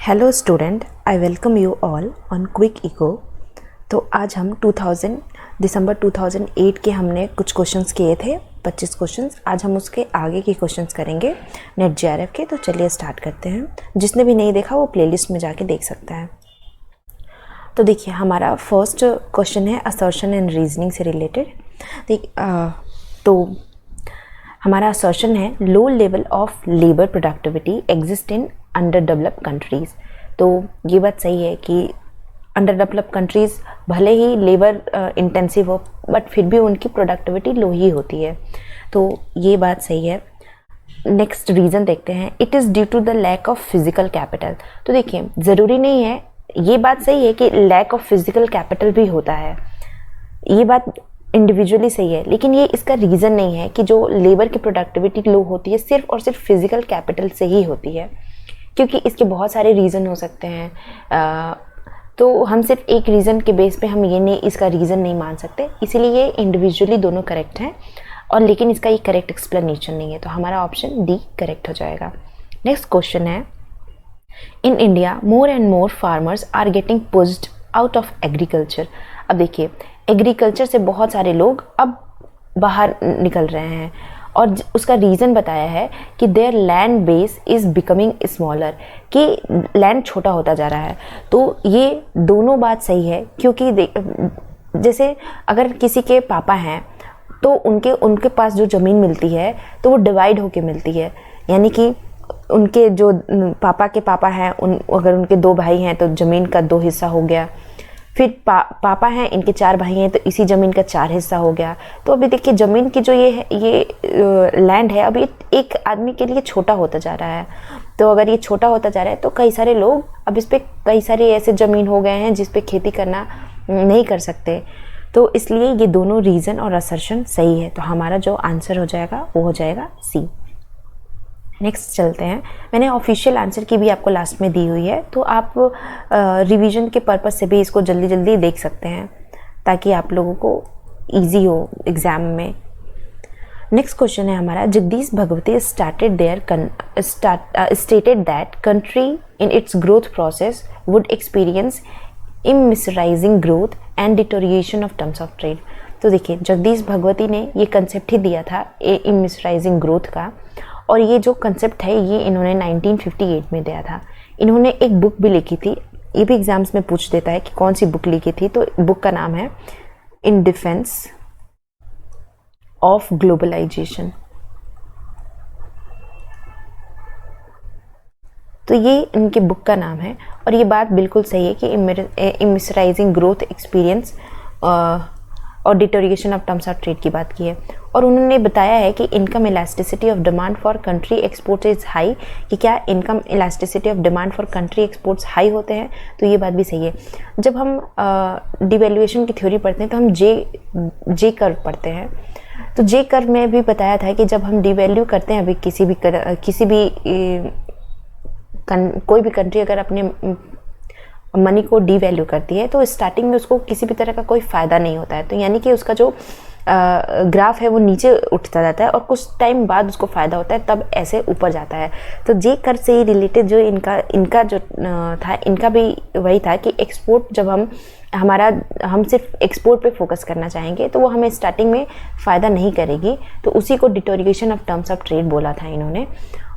Hello student, I welcome you all on quick echo. तो आज हम दिसंबर 2008 के हमने कुछ क्वेश्चंस किए थे, 25 क्वेश्चंस। आज हम उसके आगे के क्वेश्चंस करेंगे नेट जेआरएफ के। तो चलिए स्टार्ट करते हैं। जिसने भी नहीं देखा वो प्लेलिस्ट में जाके देख सकता है। तो देखिए, हमारा फर्स्ट क्वेश्चन है असर्शन एंड रीजनिंग से रिलेटेड। तो हमारा असर्शन है low level of labour productivity exist in under developed countries. तो ये बात सही है कि अंडर डेवलप्ड कंट्रीज़ भले ही लेबर इंटेंसिव हो बट फिर भी उनकी प्रोडक्टिविटी लो ही होती है। तो ये बात सही है। नेक्स्ट रीज़न देखते हैं, it is due to the lack of physical capital. तो देखिए, ज़रूरी नहीं है, ये बात सही है कि लैक ऑफ फिजिकल कैपिटल भी होता है, ये बात इंडिविजुअली सही है, लेकिन ये इसका रीज़न नहीं है कि जो लेबर की प्रोडक्टिविटी लो होती है सिर्फ और सिर्फ फिजिकल कैपिटल से ही होती है, क्योंकि इसके बहुत सारे रीज़न हो सकते हैं। तो हम सिर्फ एक रीज़न के बेस पे हम ये नहीं, इसका रीज़न नहीं मान सकते, इसीलिए ये इंडिविजुअली दोनों करेक्ट हैं और लेकिन इसका ये करेक्ट एक्सप्लेनेशन नहीं है। तो हमारा ऑप्शन डी करेक्ट हो जाएगा। नेक्स्ट क्वेश्चन है, in India more and more farmers are getting pushed out of agriculture. अब देखिए, एग्रीकल्चर से बहुत सारे लोग अब बाहर निकल रहे हैं और उसका रीज़न बताया है कि there land base is becoming smaller, कि लैंड छोटा होता जा रहा है। तो ये दोनों बात सही है, क्योंकि जैसे अगर किसी के पापा हैं तो उनके पास जो ज़मीन मिलती है तो वो डिवाइड होके मिलती है, यानी कि उनके जो पापा के पापा हैं अगर उनके 2 भाई हैं तो ज़मीन का 2 हिस्सा हो गया। फिर पापा हैं, इनके 4 भाई हैं तो इसी ज़मीन का 4 हिस्सा हो गया। तो अभी देखिए, ज़मीन की जो ये लैंड है अभी एक आदमी के लिए छोटा होता जा रहा है। तो अगर ये छोटा होता जा रहा है तो कई सारे लोग अब इस पर कई सारे ऐसे ज़मीन हो गए हैं जिस पे खेती करना नहीं कर सकते। तो इसलिए ये दोनों रीज़न और असर्शन सही है। तो हमारा जो आंसर हो जाएगा वो हो जाएगा सी। नेक्स्ट चलते हैं। मैंने ऑफिशियल आंसर की भी आपको लास्ट में दी हुई है, तो आप रिवीजन के पर्पस से भी इसको जल्दी जल्दी देख सकते हैं ताकि आप लोगों को इजी हो एग्ज़ाम में। नेक्स्ट क्वेश्चन है हमारा, Jagdish Bhagwati stated that country in its growth process would experience immiserizing growth and deterioration of terms of trade. तो देखिए, जगदीश भगवती ने ये कंसेप्ट ही दिया था इममिसराइजिंग ग्रोथ का, और ये जो कंसेप्ट है ये इन्होंने 1958 में दिया था। इन्होंने एक बुक भी लिखी थी, ये भी एग्जाम्स में पूछ देता है कि कौन सी बुक लिखी थी। तो बुक का नाम है इन डिफेंस ऑफ ग्लोबलाइजेशन। तो ये इनकी बुक का नाम है और ये बात बिल्कुल सही है कि इममिसराइजिंग ग्रोथ एक्सपीरियंस और deterioration of terms of trade की बात की है। और उन्होंने बताया है कि income elasticity of demand for country exports is high, कि क्या income elasticity of demand for country exports high होते हैं। तो ये बात भी सही है। जब हम डिवैल्यूएशन की थ्योरी पढ़ते हैं तो हम जे कर्व पढ़ते हैं। तो जे कर्व में भी बताया था कि जब हम डिवैल्यू करते हैं अभी कोई भी कंट्री अगर अपने मनी को डीवैल्यू करती है तो स्टार्टिंग में उसको किसी भी तरह का कोई फ़ायदा नहीं होता है। तो यानी कि उसका जो ग्राफ है वो नीचे उठता जाता है और कुछ टाइम बाद उसको फ़ायदा होता है, तब ऐसे ऊपर जाता है। तो जे कर्व से ही रिलेटेड जो इनका जो था, इनका भी वही था कि एक्सपोर्ट जब हम सिर्फ एक्सपोर्ट पे फोकस करना चाहेंगे तो वो हमें स्टार्टिंग में फ़ायदा नहीं करेगी। तो उसी को deterioration of terms of trade बोला था इन्होंने।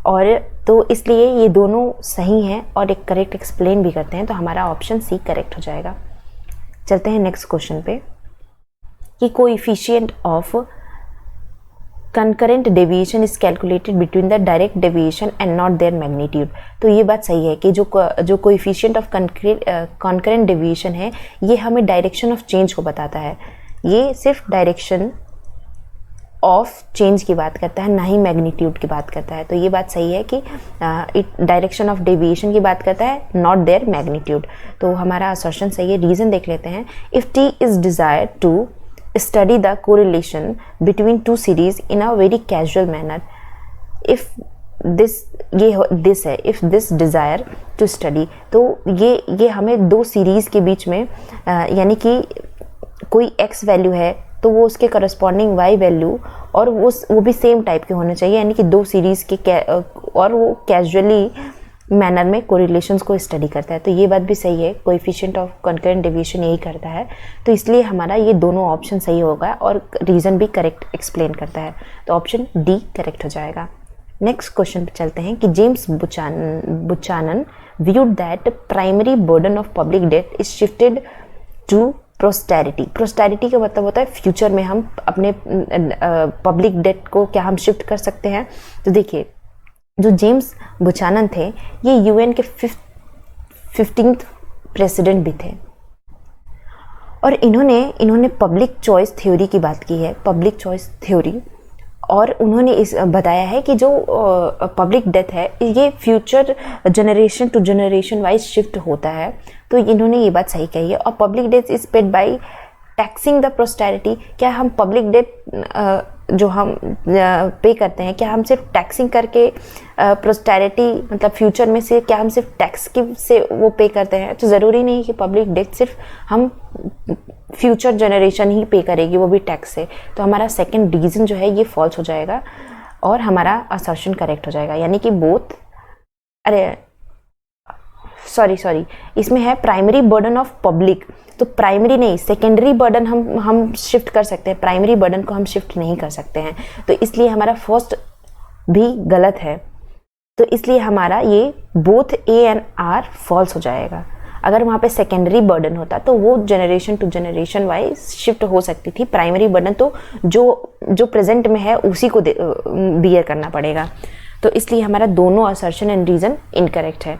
और तो इसलिए ये दोनों सही हैं और एक करेक्ट एक्सप्लेन भी करते हैं। तो हमारा ऑप्शन सी करेक्ट हो जाएगा। चलते हैं नेक्स्ट क्वेश्चन पे, कि coefficient of concurrent deviation is calculated between the direct deviation and not there magnitude. तो ये बात सही है कि जो कोएफिशिएंट ऑफ कंकरेंट डेविएशन है ये हमें डायरेक्शन ऑफ चेंज को बताता है। ये सिर्फ डायरेक्शन ऑफ चेंज की बात करता है, ना ही मैग्नीट्यूड की बात करता है। तो ये बात सही है कि डायरेक्शन ऑफ डेविएशन की बात करता है, नॉट देयर मैग्नीट्यूड। तो हमारा असर्शन सही है। रीज़न देख लेते हैं, if T is desire to study the correlation between 2 series in a very casual manner, if this desire to study. तो ये हमें 2 सीरीज़ के बीच में यानी कि कोई x वैल्यू है तो वो उसके करस्पॉन्डिंग y वैल्यू और वो भी सेम टाइप के होने चाहिए, यानी कि 2 सीरीज़ के और वो कैजुअली मैनर में कोरिलेशंस को स्टडी करता है। तो ये बात भी सही है, कोएफिशिएंट ऑफ कॉन्करेंट डेविएशन यही करता है। तो इसलिए हमारा ये दोनों ऑप्शन सही होगा और रीज़न भी करेक्ट एक्सप्लेन करता है। तो ऑप्शन डी करेक्ट हो जाएगा। नेक्स्ट क्वेश्चन पे चलते हैं कि James बुचानन viewed that primary burden of public debt is shifted to posterity। Posterity का मतलब होता है फ्यूचर में हम अपने पब्लिक डेट को क्या हम शिफ्ट कर सकते हैं। तो देखिए, जो जेम्स बुचानन थे ये यूएन के 15th प्रेसिडेंट भी थे और इन्होंने पब्लिक चॉइस थ्योरी की बात की है, पब्लिक चॉइस थ्योरी। और उन्होंने इस बताया है कि जो पब्लिक डेथ है ये future generation to generation wise shift होता है। तो इन्होंने ये बात सही कही है। और public debt is paid by taxing the posterity. क्या हम पब्लिक डेथ जो हम पे करते हैं, क्या हम सिर्फ टैक्सिंग करके पोस्टेरिटी मतलब फ्यूचर में से क्या हम सिर्फ टैक्स की से वो पे करते हैं? तो ज़रूरी नहीं कि पब्लिक डेथ सिर्फ हम फ्यूचर जनरेशन ही पे करेगी, वो भी टैक्स से। तो हमारा सेकंड रीज़न जो है ये फॉल्स हो जाएगा और हमारा असर्शन करेक्ट हो जाएगा। यानी कि बोथ, अरे सॉरी इसमें है प्राइमरी बर्डन ऑफ पब्लिक। तो प्राइमरी नहीं, सेकेंडरी बर्डन हम शिफ्ट कर सकते हैं, प्राइमरी बर्डन को हम शिफ्ट नहीं कर सकते हैं। तो इसलिए हमारा फर्स्ट भी गलत है। तो इसलिए हमारा ये both A and R false हो जाएगा। अगर वहाँ पे सेकेंडरी बर्डन होता तो वो generation to generation wise shift हो सकती थी। प्राइमरी बर्डन तो जो प्रेजेंट में है उसी को बियर करना पड़ेगा। तो इसलिए हमारा दोनों असर्शन एंड रीज़न इनकरेक्ट है।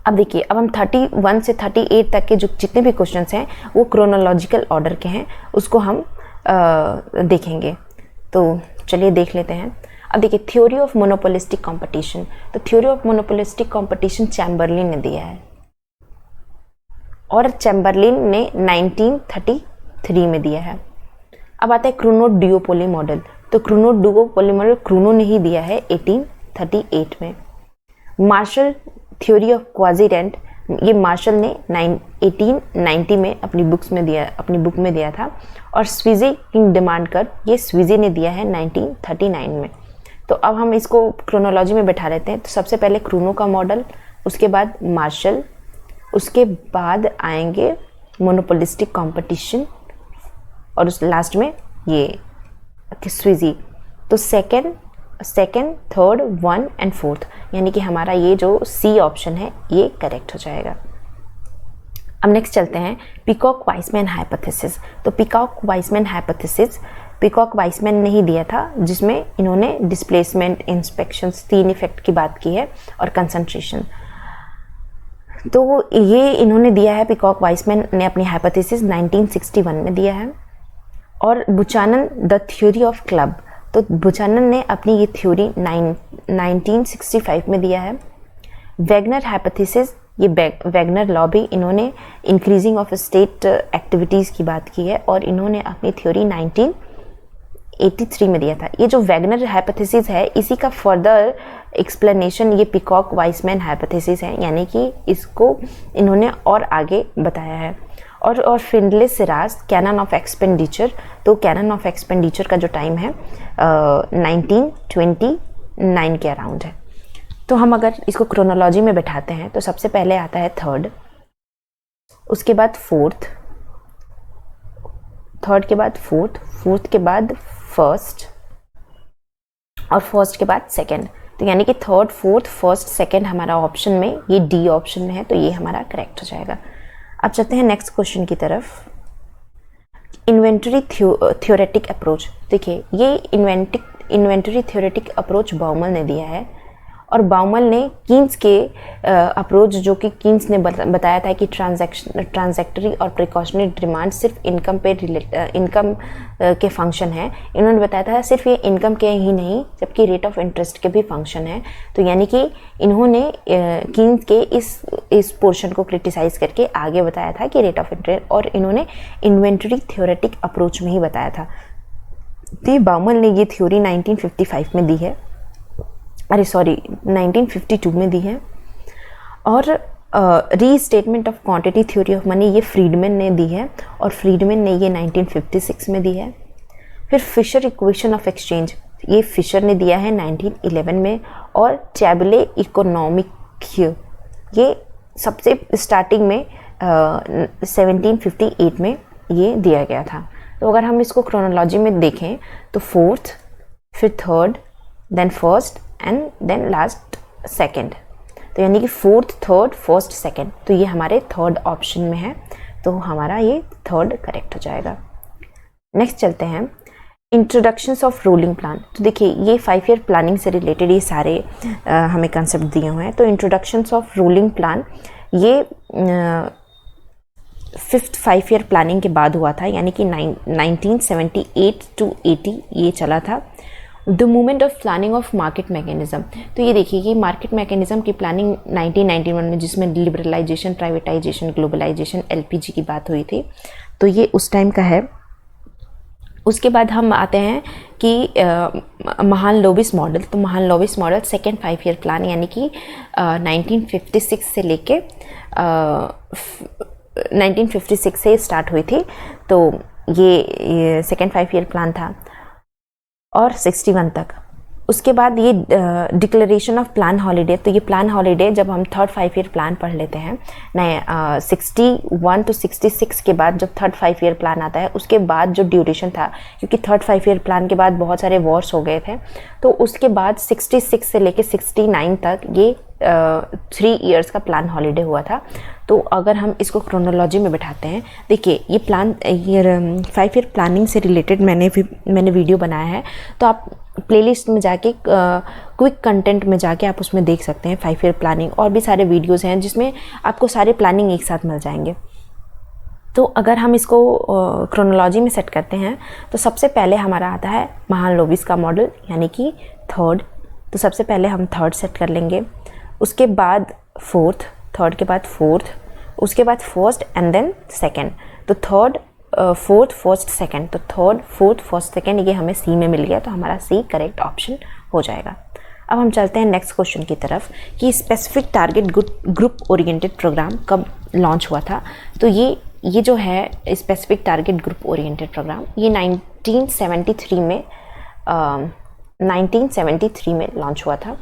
अब देखिए, अब हम 31 से 38 तक के जो जितने भी क्वेश्चंस हैं वो क्रोनोलॉजिकल ऑर्डर के हैं, उसको हम देखेंगे। तो चलिए देख लेते हैं। अब देखिए, थ्योरी ऑफ मोनोपोलिस्टिक कंपटीशन। तो theory of monopolistic competition Chamberlain ने दिया है और चैम्बरलिन ने 1933 में दिया है। अब आता है क्रूनो डुओपोली मॉडल। तो क्रूनो डुओपोली मॉडल क्रूनो ने ही दिया है 1838 में। Marshall theory of quasi rent, ये मार्शल ने 1890 में अपनी बुक में दिया था। और स्वीजी किंग डिमांड कर, ये स्वीजी ने दिया है 1939 में। तो अब हम इसको क्रोनोलॉजी में बैठा लेते हैं। तो सबसे पहले क्रूनो का मॉडल, उसके बाद मार्शल, उसके बाद आएंगे मोनोपोलिस्टिक कंपटीशन और उस लास्ट में ये स्वीजी। तो सेकंड, थर्ड, 1 एंड 4, यानी कि हमारा ये जो सी ऑप्शन है ये करेक्ट हो जाएगा। अब नेक्स्ट चलते हैं पीकॉक वाइसमैन हाइपोथेसिस। तो peacock Wiseman hypothesis peacock Wiseman ने ही दिया था, जिसमें इन्होंने डिस्प्लेसमेंट, इंस्पेक्शंस, 3 इफेक्ट की बात की है और कंसंट्रेशन। तो ये इन्होंने दिया है, पीकॉक वाइसमैन ने अपनी हाइपोथेसिस 1961 में दिया है। और बुचानन द थ्योरी ऑफ क्लब, तो बुचानन ने अपनी ये थ्योरी 1965 में दिया है। वैगनर हाइपोथेसिस, ये वैगनर लॉ भी इन्होंने इंक्रीजिंग ऑफ स्टेट एक्टिविटीज़ की बात की है और इन्होंने अपनी थ्योरी 1983 में दिया था। ये जो वैगनर हाइपोथेसिस है इसी का फर्दर एक्सप्लेनेशन ये पीकॉक वाइसमैन हाइपोथेसिस है, यानी कि इसको इन्होंने और आगे बताया है। और Findlay Siraj canon of expenditure, तो कैनन ऑफ एक्सपेंडिचर का जो टाइम है 1929 के अराउंड है। तो हम अगर इसको क्रोनोलॉजी में बैठाते हैं तो सबसे पहले आता है थर्ड, उसके बाद फोर्थ, थर्ड के बाद फोर्थ, फोर्थ के बाद फर्स्ट और फर्स्ट के बाद सेकंड। तो यानी कि थर्ड, फोर्थ, फर्स्ट, सेकंड हमारा ऑप्शन में, ये डी ऑप्शन में है, तो ये हमारा करेक्ट हो जाएगा। अब चलते हैं नेक्स्ट क्वेश्चन की तरफ। Inventory theoretic approach. देखिए, ये इन्वेंटरी थ्योरेटिक अप्रोच बाउमल ने दिया है और बाउमल ने कीन्स के अप्रोच, जो कि कीन्स ने बताया था कि ट्रांजैक्टरी और प्रिकॉशनरी डिमांड सिर्फ इनकम के फंक्शन है, इन्होंने बताया था सिर्फ ये इनकम के ही नहीं जबकि रेट ऑफ इंटरेस्ट के भी फंक्शन है। तो यानी कि इन्होंने कीन्स के इस पोर्शन को क्रिटिसाइज करके आगे बताया था कि रेट ऑफ इंटरेस्ट, और इन्होंने इन्वेंटरी थ्योरेटिक अप्रोच में ही बताया था। तो बाउमल ने ये थ्योरी 1955 में दी है, 1952 में दी है। और restatement of quantity theory of money ये फ्रीडमैन ने दी है और फ्रीडमैन ने ये 1956 में दी है। फिर फिशर इक्वेशन ऑफ एक्सचेंज, ये फिशर ने दिया है 1911 में। और टैबुले क्यू, ये सबसे स्टार्टिंग में 1758 में ये दिया गया था। तो अगर हम इसको क्रोनोलॉजी में देखें तो फोर्थ, फिर third, then first and then last second, तो यानी कि फोर्थ, थर्ड, फर्स्ट, सेकंड, तो ये हमारे थर्ड ऑप्शन में है, तो हमारा ये थर्ड करेक्ट हो जाएगा। नेक्स्ट चलते हैं इंट्रोडक्शंस ऑफ रोलिंग प्लान। तो देखिए ये 5 ईयर प्लानिंग से रिलेटेड ये सारे हमें कंसेप्ट दिए हुए हैं। तो इंट्रोडक्शंस ऑफ रोलिंग प्लान ये 5th 5 ईयर प्लानिंग के बाद हुआ था, यानी कि 1978 to 80 ये चला था। The movement of planning of market mechanism, तो ये देखिए कि मार्केट मैकेनिज्म की प्लानिंग 1991 में, जिसमें लिबरलाइजेशन, प्राइवेटाइजेशन, ग्लोबलाइजेशन, एलपीजी की बात हुई थी, तो ये उस टाइम का है। उसके बाद हम आते हैं कि महालनोबिस मॉडल। तो Mahalanobis model second 5 year plan, यानी कि 1956 से लेके 1956 से स्टार्ट हुई थी। तो ये सेकेंड 5 ईयर प्लान था और 61 तक। उसके बाद ये डिक्लेरेशन ऑफ प्लान हॉलीडे, तो ये प्लान हॉलीडे जब हम थर्ड 5 ईयर प्लान पढ़ लेते हैं, 61 to 66 के बाद जब थर्ड 5 ईयर प्लान आता है, उसके बाद जो ड्यूरेशन था, क्योंकि थर्ड 5 ईयर प्लान के बाद बहुत सारे वॉर्स हो गए थे, तो उसके बाद 66 से लेके 69 तक ये 3 ईयर्स का प्लान हॉलीडे हुआ था। तो अगर हम इसको क्रोनोलॉजी में बिठाते हैं, देखिए ये 5 ईयर प्लानिंग से रिलेटेड मैंने वीडियो बनाया है, तो आप प्लेलिस्ट में जाके क्विक कंटेंट में जाके आप उसमें देख सकते हैं 5 ईयर प्लानिंग, और भी सारे वीडियोस हैं जिसमें आपको सारे प्लानिंग एक साथ मिल जाएंगे। तो अगर हम इसको क्रोनोलॉजी में सेट करते हैं, तो सबसे पहले हमारा आता है महालनोबिस का मॉडल, यानी कि थर्ड। तो सबसे पहले हम थर्ड सेट कर लेंगे, उसके बाद फोर्थ, थर्ड के बाद फोर्थ, उसके बाद फर्स्ट एंड देन सेकेंड। तो थर्ड, फोर्थ, फर्स्ट, सेकेंड, तो थर्ड, फोर्थ, फर्स्ट, सेकेंड, ये हमें सी में मिल गया, तो हमारा सी करेक्ट ऑप्शन हो जाएगा। अब हम चलते हैं नेक्स्ट क्वेश्चन की तरफ कि specific target group oriented program कब लॉन्च हुआ था। तो ये जो है specific target group oriented program, ये 1973 में लॉन्च हुआ था।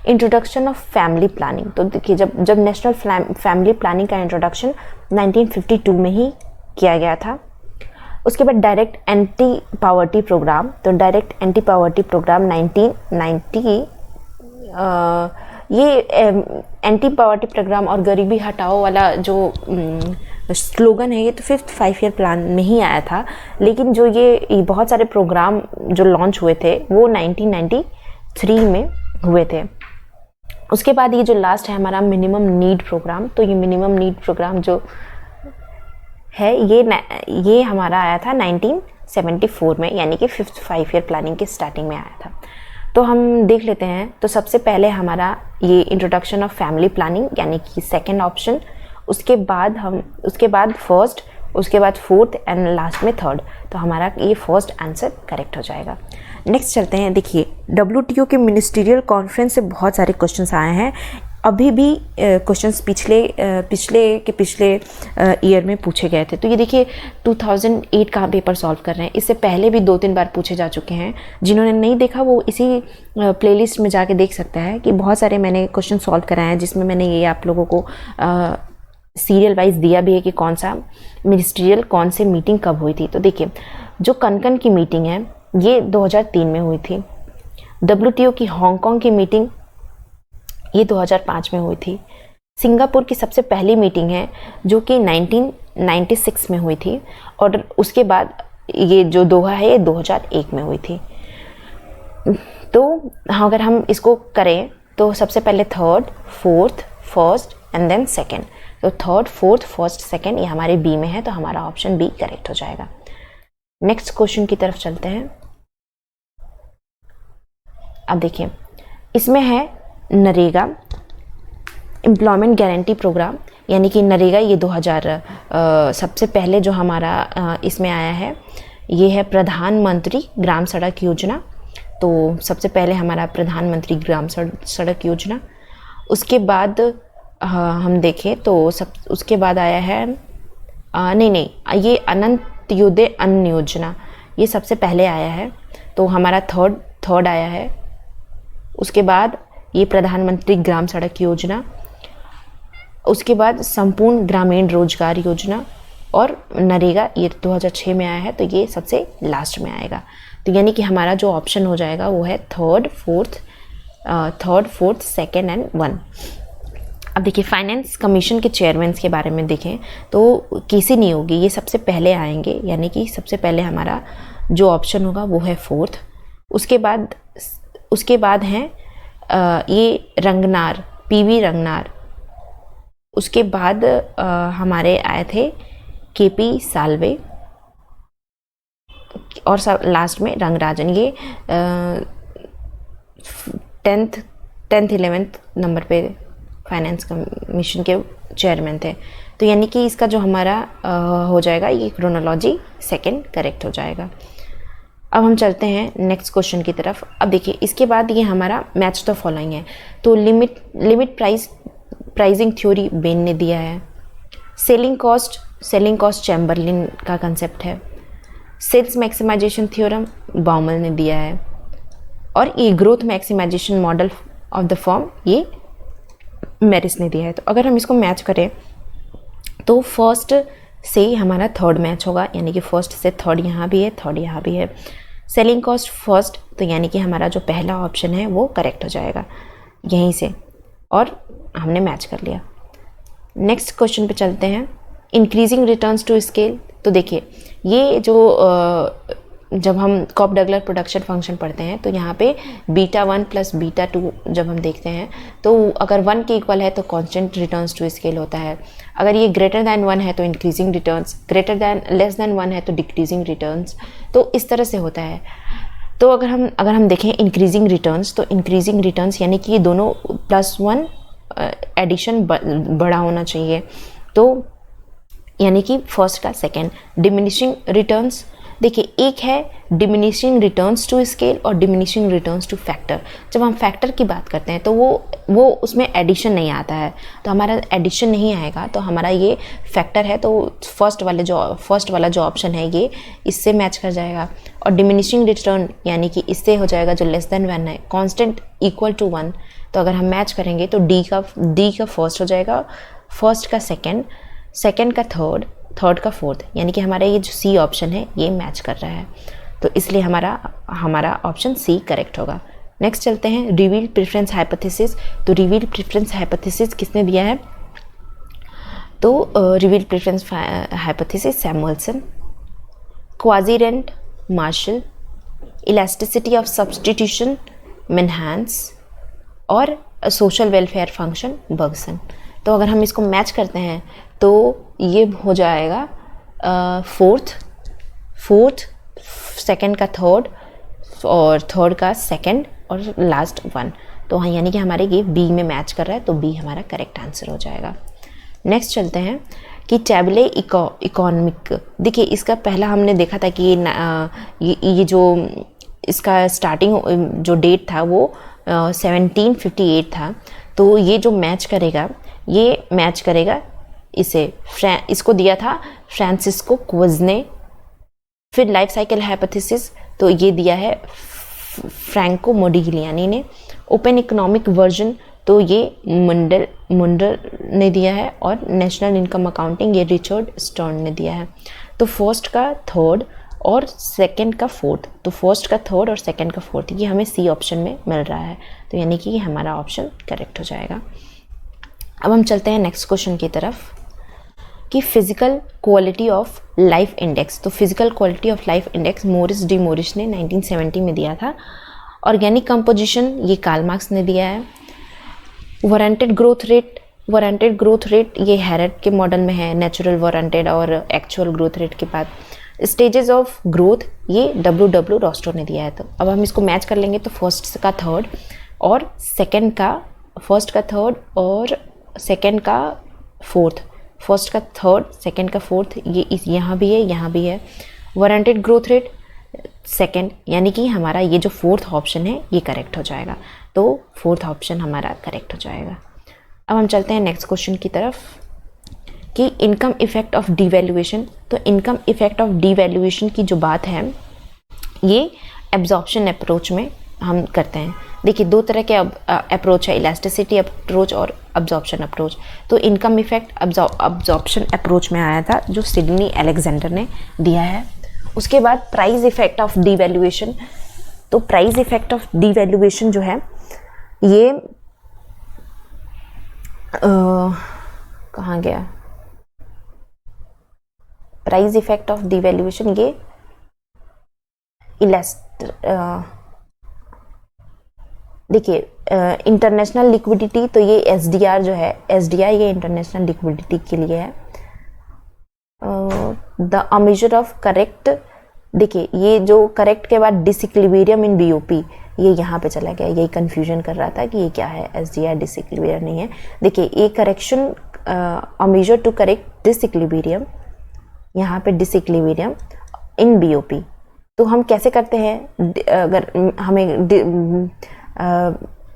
इंट्रोडक्शन ऑफ फैमिली प्लानिंग, तो देखिए जब नेशनल फैमिली प्लानिंग का इंट्रोडक्शन 1952 में ही किया गया था। उसके बाद डायरेक्ट एंटी पॉवर्टी प्रोग्राम, तो डायरेक्ट एंटी पॉवर्टी प्रोग्राम 1990, ये एंटी पॉवर्टी प्रोग्राम और गरीबी हटाओ वाला जो स्लोगन है, ये तो 5th 5 ईयर प्लान में ही आया था, लेकिन जो ये बहुत सारे प्रोग्राम जो लॉन्च हुए थे वो 1993 में हुए थे। उसके बाद ये जो लास्ट है हमारा मिनिमम नीड प्रोग्राम, तो ये मिनिमम नीड प्रोग्राम जो है ये हमारा आया था 1974 में, यानी कि 5th 5 ईयर प्लानिंग के स्टार्टिंग में आया था। तो हम देख लेते हैं। तो सबसे पहले हमारा ये इंट्रोडक्शन ऑफ फैमिली प्लानिंग, यानी कि सेकंड ऑप्शन, उसके बाद फर्स्ट, उसके बाद फोर्थ एंड लास्ट में थर्ड, तो हमारा ये फर्स्ट आंसर करेक्ट हो जाएगा। नेक्स्ट चलते हैं। देखिए WTO के मिनिस्ट्रियल कॉन्फ्रेंस से बहुत सारे क्वेश्चंस आए हैं, अभी भी क्वेश्चंस पिछले ईयर में पूछे गए थे। तो ये देखिए 2008 का पेपर सॉल्व कर रहे हैं, इससे पहले भी 2-3 बार पूछे जा चुके हैं। जिन्होंने नहीं देखा वो इसी प्लेलिस्ट में जाके देख सकता है कि बहुत सारे मैंने क्वेश्चन सॉल्व कराए हैं, जिसमें मैंने ये आप लोगों को सीरियल वाइज दिया भी है कि कौन सा मिनिस्ट्रियल कौन से मीटिंग कब हुई थी। तो देखिए जो कनकन की मीटिंग है ये 2003 में हुई थी। WTO की हांगकांग की मीटिंग ये 2005 में हुई थी। सिंगापुर की सबसे पहली मीटिंग है जो कि 1996 में हुई थी, और उसके बाद ये जो दोहा है ये 2001 में हुई थी। तो अगर हम इसको करें तो सबसे पहले third, fourth, first and then second, तो थर्ड, फोर्थ, फर्स्ट, सेकेंड ये हमारे बी में है, तो हमारा ऑप्शन बी करेक्ट हो जाएगा। नेक्स्ट क्वेश्चन की तरफ चलते हैं। अब देखिए इसमें है नरेगा एम्प्लॉयमेंट गारंटी प्रोग्राम, यानी कि नरेगा ये 2000 सबसे पहले जो हमारा इसमें आया है ये है प्रधानमंत्री ग्राम सड़क योजना। तो सबसे पहले हमारा प्रधानमंत्री ग्राम सड़क योजना, उसके बाद हम देखें तो उसके बाद आया है ये अंत्योदय अन्न योजना, ये सबसे पहले आया है, तो हमारा थर्ड आया है। उसके बाद ये प्रधानमंत्री ग्राम सड़क योजना, उसके बाद संपूर्ण ग्रामीण रोजगार योजना और नरेगा, ये 2006 में आया है, तो ये सबसे लास्ट में आएगा। तो यानी कि हमारा जो ऑप्शन हो जाएगा वो है थर्ड, फोर्थ, सेकेंड एंड 1। अब देखिए फाइनेंस कमीशन के चेयरमैन के बारे में देखें तो केसी नियोगी ये सबसे पहले आएंगे, यानी कि सबसे पहले हमारा जो ऑप्शन होगा वो है फोर्थ। उसके बाद हैं ये रंगनार, पीवी रंगनार। उसके बाद हमारे आए थे केपी साल्वे और सब लास्ट में रंगराजन। ये 10th 11th नंबर पे फाइनेंस कमीशन के चेयरमैन थे। तो यानी कि इसका जो हमारा हो जाएगा ये क्रोनोलॉजी सेकंड करेक्ट हो जाएगा। अब हम चलते हैं नेक्स्ट क्वेश्चन की तरफ। अब देखिए इसके बाद ये हमारा मैच द फॉलोइंग है। तो लिमिट प्राइसिंग थ्योरी बेन ने दिया है। सेलिंग कॉस्ट चैम्बरलिन का कंसेप्ट है। सेल्स मैक्सिमाइजेशन थ्योरम बाउमल ने दिया है। और ये growth maximisation model of the firm ये मैरिस ने दिया है। तो अगर हम इसको मैच करें तो फर्स्ट से हमारा थर्ड मैच होगा, यानी कि फर्स्ट से थर्ड यहाँ भी है, थर्ड यहाँ भी है। सेलिंग कॉस्ट फर्स्ट, तो यानी कि हमारा जो पहला ऑप्शन है वो करेक्ट हो जाएगा यहीं से, और हमने मैच कर लिया। नेक्स्ट क्वेश्चन पे चलते हैं। Increasing returns to scale. तो देखिए ये जो जब हम कॉप डगलर प्रोडक्शन फंक्शन पढ़ते हैं तो यहाँ पे β1 प्लस β2 जब हम देखते हैं तो अगर 1 के इक्वल है तो कांस्टेंट रिटर्न्स टू स्केल होता है। अगर ये ग्रेटर दैन 1 है तो इंक्रीजिंग रिटर्न्स, लेस दैन 1 है तो डिक्रीजिंग रिटर्न्स। तो इस तरह से होता है। तो अगर हम देखें इंक्रीजिंग रिटर्न्स, तो इंक्रीजिंग रिटर्न्स यानी कि ये दोनों +1 एडिशन बड़ा होना चाहिए। तो यानी कि फर्स्ट का सेकेंड। डिमिनिशिंग रिटर्न्स, देखिए एक है डिमिनिशिंग रिटर्न्स टू स्केल और डिमिनिशिंग रिटर्न्स टू फैक्टर। जब हम फैक्टर की बात करते हैं तो वो उसमें एडिशन नहीं आता है, तो हमारा एडिशन नहीं आएगा, तो हमारा ये फैक्टर है। तो फर्स्ट वाला जो ऑप्शन है ये इससे मैच कर जाएगा। और डिमिनिशिंग रिटर्न यानी कि इससे हो जाएगा जो लेस देन 1 है, कांस्टेंट इक्वल टू 1। तो अगर हम मैच करेंगे तो डी का फर्स्ट हो जाएगा, फर्स्ट का सेकेंड का थर्ड का फोर्थ, यानी कि हमारा ये जो सी ऑप्शन है ये मैच कर रहा है। तो इसलिए हमारा ऑप्शन सी करेक्ट होगा। नेक्स्ट चलते हैं रिवील्ड प्रेफरेंस हाइपोथेसिस। तो रिवील्ड प्रेफरेंस हाइपोथेसिस किसने दिया है? तो revealed preference hypothesis Samuelson, quasi rent Marshall, elasticity of substitution Minhas और सोशल वेलफेयर फंक्शन बर्गसन। तो अगर हम इसको मैच करते हैं तो ये हो जाएगा फोर्थ, सेकंड का थर्ड और थर्ड का सेकंड और लास्ट 1। तो हाँ, यानी कि हमारे ये बी में मैच कर रहा है, तो बी हमारा करेक्ट आंसर हो जाएगा। नेक्स्ट चलते हैं कि टैबले इकोनॉमिक। देखिए इसका पहला हमने देखा था कि ये जो इसका स्टार्टिंग जो डेट था वो 1758 था। तो ये जो मैच करेगा इसको दिया था फ्रांसिस्को क्वज ने। फिर लाइफ साइकिल हाइपोथेसिस तो ये दिया है फ्रैंको मोडिग्लियानी ने। ओपन इकोनॉमिक वर्जन तो ये मुंडर ने दिया है। और नेशनल इनकम अकाउंटिंग ये रिचर्ड स्टर्न ने दिया है। तो फर्स्ट का थर्ड और सेकंड का फोर्थ, तो फर्स्ट का थर्ड और सेकंड का फोर्थ ये हमें सी ऑप्शन में मिल रहा है, तो यानी कि हमारा ऑप्शन करेक्ट हो जाएगा। अब हम चलते हैं नेक्स्ट क्वेश्चन की तरफ कि physical quality of life index. तो physical quality of life index Morris D Morris ने 1970 में दिया था। ऑर्गेनिक कंपोजिशन ये कार्ल मार्क्स ने दिया है। वारंटेड ग्रोथ रेट ये हैरेट के मॉडल में है, नेचुरल वारंटेड और एक्चुअल ग्रोथ रेट के बाद। स्टेजेस ऑफ ग्रोथ ये डब्ल्यू रॉस्टो ने दिया है। तो अब हम इसको मैच कर लेंगे तो फर्स्ट का थर्ड और सेकंड का फोर्थ, फर्स्ट का थर्ड सेकंड का फोर्थ ये यहाँ भी है। वारंटेड ग्रोथ रेट सेकंड, यानी कि हमारा ये जो फोर्थ ऑप्शन है ये करेक्ट हो जाएगा। तो फोर्थ ऑप्शन हमारा करेक्ट हो जाएगा। अब हम चलते हैं नेक्स्ट क्वेश्चन की तरफ कि इनकम इफेक्ट ऑफ डिवैल्यूएशन। तो इनकम इफेक्ट ऑफ डिवैल्यूएशन की जो बात है ये एब्जॉर्प्शन अप्रोच में हम करते हैं। देखिए दो तरह के अप्रोच है, इलास्टिसिटी अप्रोच और अब्जॉर्प्शन अप्रोच। तो इनकम इफेक्ट अब्जॉर्प्शन अप्रोच में आया था जो सिडनी अलेक्जेंडर ने दिया है। उसके बाद प्राइस इफेक्ट ऑफ डीवैल्यूएशन। तो प्राइस इफेक्ट ऑफ डीवैल्यूएशन जो है ये कहाँ गया, प्राइस इफेक्ट ऑफ डीवैल्यूएशन ये देखिए इंटरनेशनल लिक्विडिटी, तो ये एसडीआर जो है, एसडीआर ये इंटरनेशनल लिक्विडिटी के लिए है। द मेजर ऑफ करेक्ट, देखिए ये जो करेक्ट के बाद डिसइक्विलिब्रियम इन बीओपी, ये यहाँ पे चला गया, यही कंफ्यूजन कर रहा था कि ये क्या है, एसडीआर डिसइक्विलिब्रियम नहीं है। देखिए ये correction a measure to correct disequilibrium, यहाँ पे डिसइक्विलिब्रियम इन बीओपी। तो हम कैसे करते हैं, अगर हमें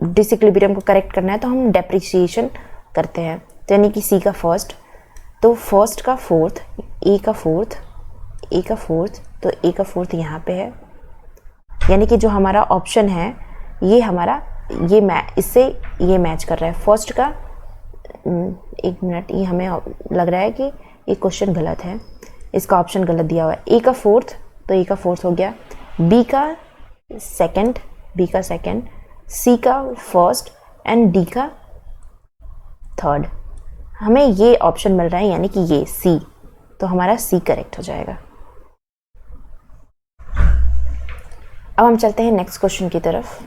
डिसइक्विलिब्रियम को करेक्ट करना है तो हम डेप्रिसिएशन करते हैं। तो यानी कि सी का फर्स्ट, तो फर्स्ट का फोर्थ, ए का फोर्थ, ए का फोर्थ, तो ए का फोर्थ यहाँ पे है। यानी कि जो हमारा ऑप्शन है ये हमारा ये इससे ये मैच कर रहा है। फर्स्ट का एक मिनट, ये हमें लग रहा है कि ये क्वेश्चन गलत है, इसका ऑप्शन गलत दिया हुआ है। ए का फोर्थ, तो ए का फोर्थ हो गया, बी का सेकंड, बी का सेकंड, सी का फर्स्ट एंड डी का थर्ड। हमें ये ऑप्शन मिल रहा है यानी कि ये सी, तो हमारा सी करेक्ट हो जाएगा। अब हम चलते हैं नेक्स्ट क्वेश्चन की तरफ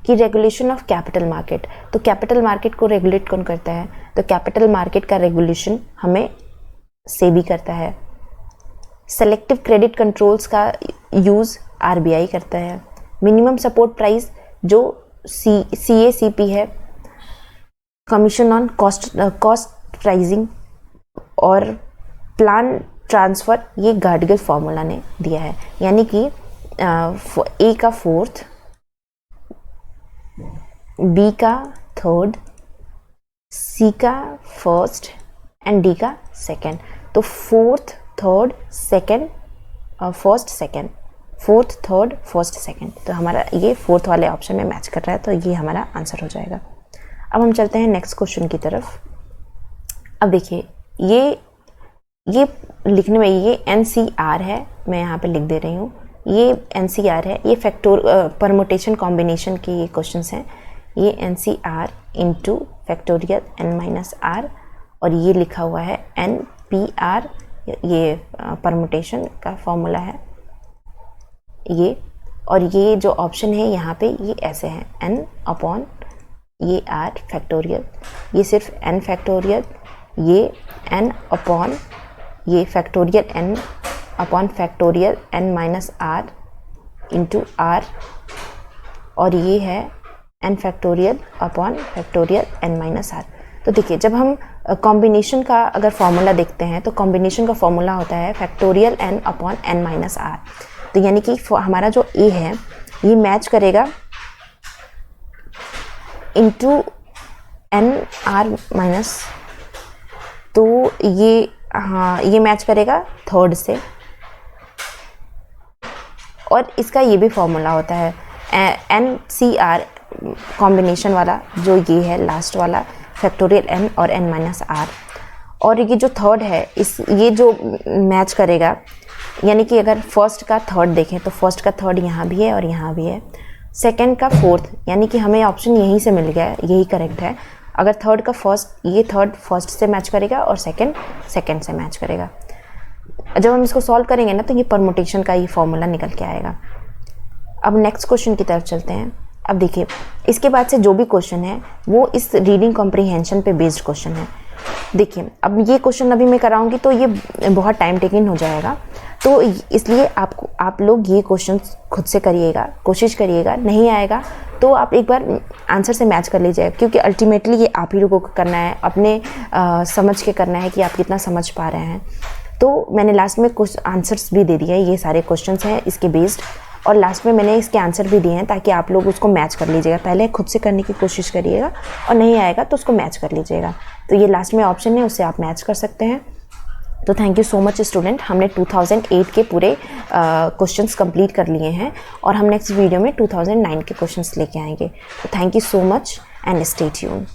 कि रेगुलेशन ऑफ कैपिटल मार्केट। तो कैपिटल मार्केट को रेगुलेट कौन करता है, तो कैपिटल मार्केट का रेगुलेशन हमें सेबी करता है। सेलेक्टिव क्रेडिट कंट्रोल्स का यूज़ आरबीआई करता है। मिनिमम सपोर्ट प्राइस जो सीएसीपी है, कमीशन ऑन कॉस्ट प्राइसिंग और प्लान ट्रांसफ़र, ये गार्डगिल फार्मूला ने दिया है। यानी कि ए का फोर्थ, बी का थर्ड, सी का फर्स्ट एंड डी का सेकंड। तो fourth third second, first second, fourth third first second, तो हमारा ये फोर्थ वाले ऑप्शन में मैच कर रहा है, तो ये हमारा आंसर हो जाएगा। अब हम चलते हैं नेक्स्ट क्वेश्चन की तरफ। अब देखिए ये लिखने में ये एनसीआर है, मैं यहाँ पे लिख दे रही हूँ, ये एनसीआर है, ये परमुटेशन कॉम्बिनेशन के ये क्वेश्चंस हैं। ये NCR into factorial N minus R, और ये लिखा हुआ है एनपीआर, ये परमुटेशन का फॉर्मूला है ये। और ये जो ऑप्शन है यहाँ पे ये ऐसे है, एन अपॉन ये आर फैक्टोरियल, ये सिर्फ एन फैक्टोरियल, ये एन अपॉन ये factorial N upon factorial N minus R into R, और ये है N factorial upon factorial N minus R. तो देखिए जब हम कॉम्बिनेशन का अगर फॉर्मूला देखते हैं तो कॉम्बिनेशन का फॉर्मूला होता है factorial N upon N minus R. तो यानी कि हमारा जो ए है ये मैच करेगा इंटू एन आर माइनस, तो ये हाँ ये मैच करेगा थर्ड से, और इसका ये भी फॉर्मूला होता है एन सी आर कॉम्बिनेशन वाला, जो ये है लास्ट वाला फैक्टोरियल एन और एन माइनस आर। और ये जो थर्ड है ये जो मैच करेगा, यानी कि अगर फर्स्ट का थर्ड देखें तो फर्स्ट का थर्ड यहाँ भी है और यहाँ भी है, सेकंड का फोर्थ, यानी कि हमें ऑप्शन यहीं से मिल गया है, यही करेक्ट है। अगर थर्ड का फर्स्ट, ये थर्ड फर्स्ट से मैच करेगा और सेकंड से मैच करेगा। जब हम इसको सॉल्व करेंगे ना तो ये परमुटेशन का ये फॉर्मूला निकल के आएगा। अब नेक्स्ट क्वेश्चन की तरफ चलते हैं। अब देखिए इसके बाद से जो भी क्वेश्चन है वो इस रीडिंग कॉम्प्रीहेंशन पे बेस्ड क्वेश्चन है। देखिए अब ये क्वेश्चन अभी मैं कराऊंगी तो ये बहुत टाइम टेकिंग हो जाएगा, तो इसलिए आप लोग ये क्वेश्चन खुद से करिएगा, कोशिश करिएगा। नहीं आएगा तो आप एक बार आंसर से मैच कर लीजिएगा, क्योंकि अल्टीमेटली ये आप ही लोगों को करना है, अपने समझ के करना है कि आप कितना समझ पा रहे हैं। तो मैंने लास्ट में कुछ आंसर्स भी दे दिए, ये सारे क्वेश्चंस हैं इसके बेस्ड, और लास्ट में मैंने इसके आंसर भी दिए हैं ताकि आप लोग उसको मैच कर लीजिएगा। पहले खुद से करने की कोशिश करिएगा और नहीं आएगा तो उसको मैच कर लीजिएगा। तो ये लास्ट में ऑप्शन है, उससे आप मैच कर सकते हैं। तो thank you so much student, हमने 2008 के पूरे क्वेश्चंस कंप्लीट कर लिए हैं और हम नेक्स्ट वीडियो में 2009 के क्वेश्चंस लेके आएंगे। तो thank you so much and stay tuned.